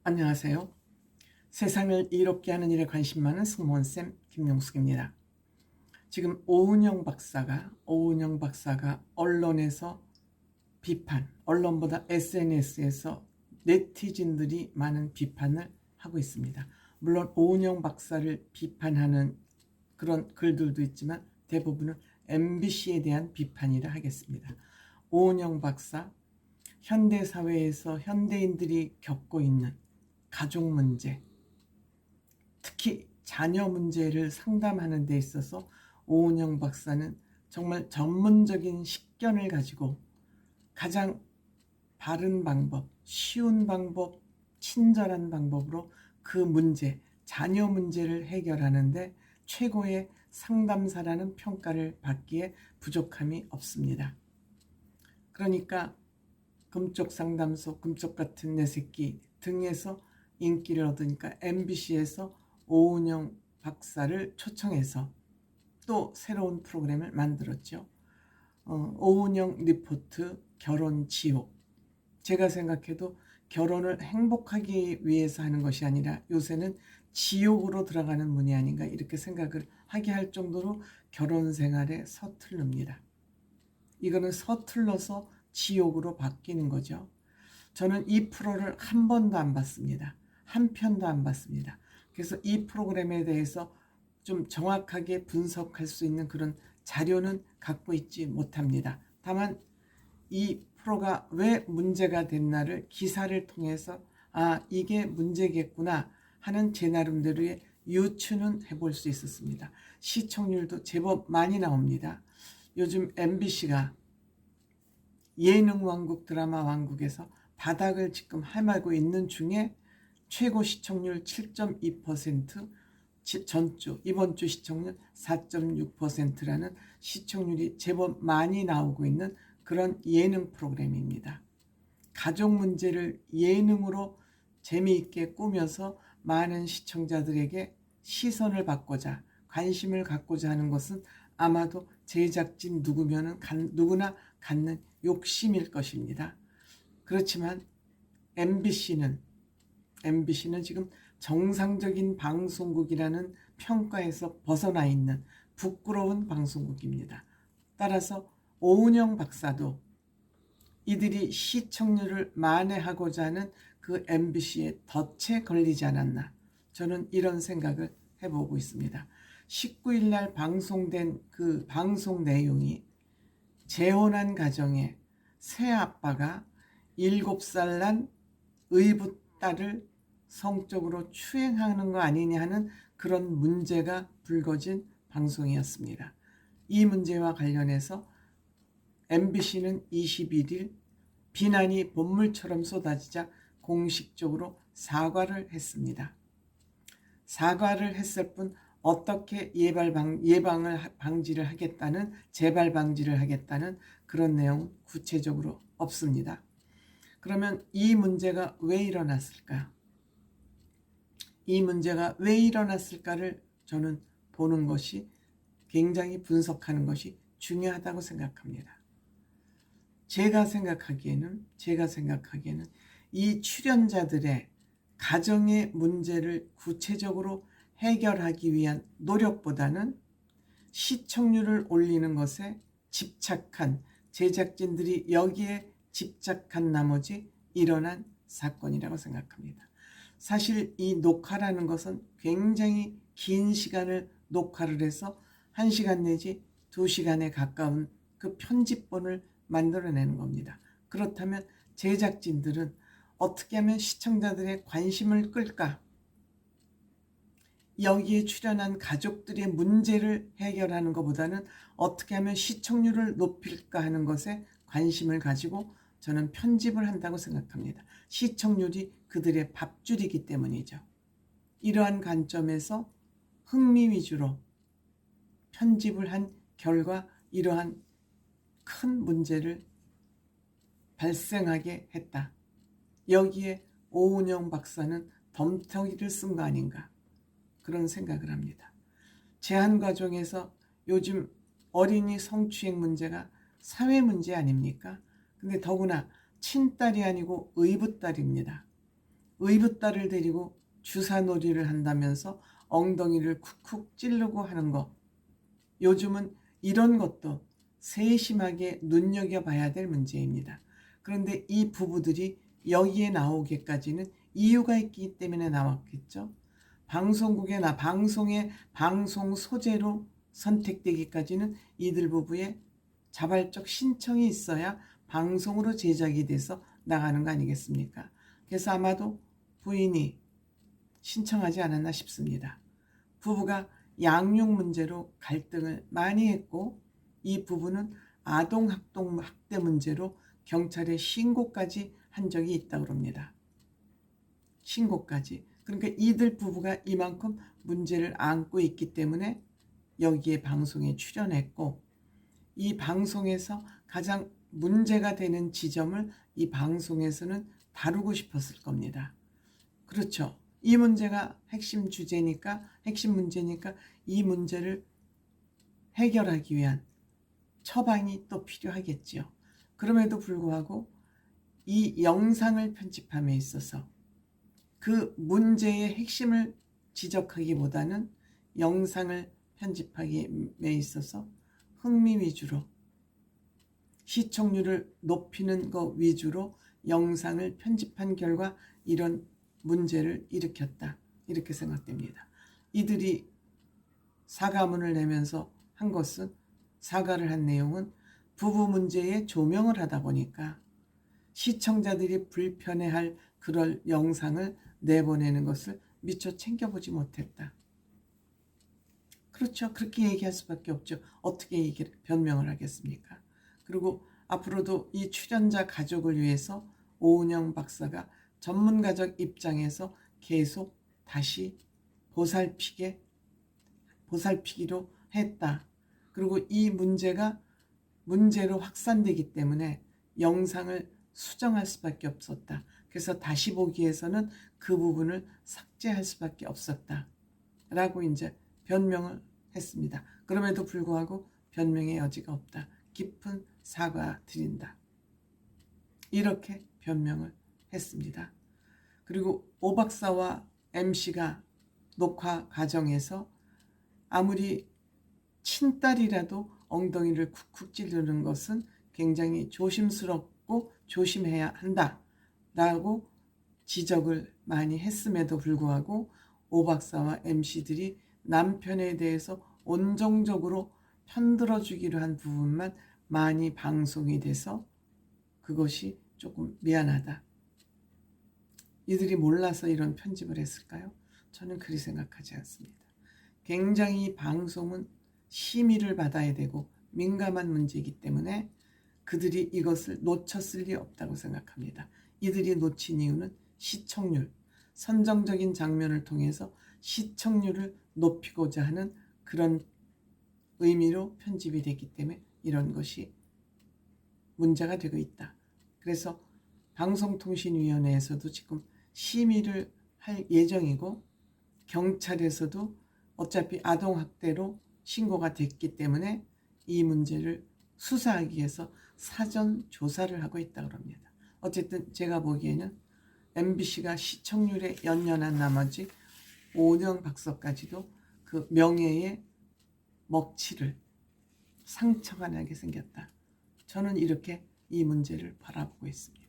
안녕하세요. 세상을 이롭게 하는 일에 관심 많은 승무원쌤 김용숙입니다. 지금 오은영 박사가 언론에서 언론보다 SNS에서 네티즌들이 많은 비판을 하고 있습니다. 물론 오은영 박사를 비판하는 그런 글들도 있지만 대부분은 MBC에 대한 비판이라 하겠습니다. 오은영 박사, 현대사회에서 현대인들이 겪고 있는 가족 문제, 특히 자녀 문제를 상담하는 데 있어서 오은영 박사는 정말 전문적인 식견을 가지고 가장 바른 방법, 쉬운 방법, 친절한 방법으로 그 문제, 자녀 문제를 해결하는데 최고의 상담사라는 평가를 받기에 부족함이 없습니다. 그러니까 금쪽 상담소, 금쪽 같은 내 새끼 등에서 인기를 얻으니까 MBC에서 오은영 박사를 초청해서 또 새로운 프로그램을 만들었죠. 오은영 리포트 결혼 지옥. 제가 생각해도 결혼을 행복하기 위해서 하는 것이 아니라 요새는 지옥으로 들어가는 문이 아닌가 이렇게 생각을 하게 할 정도로 결혼 생활에 서툴릅니다. 이거는 서툴러서 지옥으로 바뀌는 거죠. 저는 이 프로를 한 번도 안 봤습니다. 한 편도 안 봤습니다. 그래서 이 프로그램에 대해서 좀 정확하게 분석할 수 있는 그런 자료는 갖고 있지 못합니다. 다만 이 프로가 왜 문제가 됐나를 기사를 통해서 이게 문제겠구나 하는 제 나름대로의 유추는 해볼 수 있었습니다. 시청률도 제법 많이 나옵니다. 요즘 MBC가 예능 왕국, 드라마 왕국에서 바닥을 지금 헤매고 있는 중에 최고 시청률 7.2%, 전주, 이번 주 시청률 4.6%라는 시청률이 제법 많이 나오고 있는 그런 예능 프로그램입니다. 가족 문제를 예능으로 재미있게 꾸며서 많은 시청자들에게 시선을 받고자, 관심을 갖고자 하는 것은 아마도 제작진 누구나 갖는 욕심일 것입니다. 그렇지만 MBC는 지금 정상적인 방송국이라는 평가에서 벗어나 있는 부끄러운 방송국입니다. 따라서 오은영 박사도 이들이 시청률을 만회하고자 하는 그 MBC의 덫에 걸리지 않았나, 저는 이런 생각을 해보고 있습니다. 19일 날 방송된 그 방송 내용이 재혼한 가정에 새 아빠가 7살 난 의붓 딸을 성적으로 추행하는 거 아니냐 하는 그런 문제가 불거진 방송이었습니다. 이 문제와 관련해서 MBC는 21일 비난이 본물처럼 쏟아지자 공식적으로 사과를 했습니다. 사과를 했을 뿐 어떻게 방지를 하겠다는, 재발 방지를 하겠다는 그런 내용 구체적으로 없습니다. 그러면 이 문제가 왜 일어났을까요? 이 문제가 왜 일어났을까를 저는 보는 것이, 굉장히 분석하는 것이 중요하다고 생각합니다. 제가 생각하기에는 이 출연자들의 가정의 문제를 구체적으로 해결하기 위한 노력보다는 시청률을 올리는 것에 집착한 제작진들이 여기에 집착한 나머지 일어난 사건이라고 생각합니다. 사실 이 녹화라는 것은 굉장히 긴 시간을 녹화를 해서 1시간 내지 2시간에 가까운 그 편집본을 만들어내는 겁니다. 그렇다면 제작진들은 어떻게 하면 시청자들의 관심을 끌까? 여기에 출연한 가족들의 문제를 해결하는 것보다는 어떻게 하면 시청률을 높일까 하는 것에 관심을 가지고 저는 편집을 한다고 생각합니다. 시청률이 그들의 밥줄이기 때문이죠. 이러한 관점에서 흥미 위주로 편집을 한 결과 이러한 큰 문제를 발생하게 했다. 여기에 오은영 박사는 덤터기를 쓴 거 아닌가, 그런 생각을 합니다. 제한 과정에서 요즘 어린이 성추행 문제가 사회 문제 아닙니까? 근데 더구나 친딸이 아니고 의붓딸입니다. 의붓딸을 데리고 주사놀이를 한다면서 엉덩이를 쿡쿡 찌르고 하는 거. 요즘은 이런 것도 세심하게 눈여겨봐야 될 문제입니다. 그런데 이 부부들이 여기에 나오기까지는 이유가 있기 때문에 나왔겠죠. 방송국에나 방송의 방송 소재로 선택되기까지는 이들 부부의 자발적 신청이 있어야 방송으로 제작이 돼서 나가는 거 아니겠습니까? 그래서 아마도 부인이 신청하지 않았나 싶습니다. 부부가 양육 문제로 갈등을 많이 했고 이 부부는 아동학대 문제로 경찰에 신고까지 한 적이 있다고 합니다. 신고까지. 그러니까 이들 부부가 이만큼 문제를 안고 있기 때문에 여기에 방송에 출연했고 이 방송에서 가장 문제가 되는 지점을 이 방송에서는 다루고 싶었을 겁니다. 그렇죠. 이 문제가 핵심 주제니까, 핵심 문제니까 이 문제를 해결하기 위한 처방이 또 필요하겠지요. 그럼에도 불구하고 이 영상을 편집함에 있어서 그 문제의 핵심을 지적하기보다는 영상을 편집하기에 있어서 흥미 위주로 시청률을 높이는 것 위주로 영상을 편집한 결과 이런 문제를 일으켰다. 이렇게 생각됩니다. 이들이 사과문을 내면서 한 것은 사과를 한 내용은 부부 문제에 조명을 하다 보니까 시청자들이 불편해할 그럴 영상을 내보내는 것을 미처 챙겨보지 못했다. 그렇죠. 그렇게 얘기할 수밖에 없죠. 어떻게 변명을 하겠습니까? 그리고 앞으로도 이 출연자 가족을 위해서 오은영 박사가 전문가적 입장에서 계속 다시 보살피기로 했다. 그리고 이 문제가 문제로 확산되기 때문에 영상을 수정할 수밖에 없었다. 그래서 다시 보기에서는 그 부분을 삭제할 수밖에 없었다. 라고 이제 변명을 했습니다. 그럼에도 불구하고 변명의 여지가 없다. 깊은 사과 드린다. 이렇게 변명을 했습니다. 그리고 오 박사와 MC가 녹화 과정에서 아무리 친딸이라도 엉덩이를 쿡쿡 찌르는 것은 굉장히 조심스럽고 조심해야 한다라고 지적을 많이 했음에도 불구하고 오 박사와 MC들이 남편에 대해서 온정적으로 편들어주기로 한 부분만 많이 방송이 돼서 그것이 조금 미안하다. 이들이 몰라서 이런 편집을 했을까요? 저는 그리 생각하지 않습니다. 굉장히 방송은 심의를 받아야 되고 민감한 문제이기 때문에 그들이 이것을 놓쳤을 리 없다고 생각합니다. 이들이 놓친 이유는 시청률, 선정적인 장면을 통해서 시청률을 높이고자 하는 그런 의미로 편집이 됐기 때문에 이런 것이 문제가 되고 있다. 그래서 방송통신위원회에서도 지금 심의를 할 예정이고 경찰에서도 어차피 아동학대로 신고가 됐기 때문에 이 문제를 수사하기 위해서 사전 조사를 하고 있다고 합니다. 어쨌든 제가 보기에는 MBC가 시청률에 연연한 나머지 오은영 박사까지도 그 명예의 먹칠을 상처가 나게 생겼다. 저는 이렇게 이 문제를 바라보고 있습니다.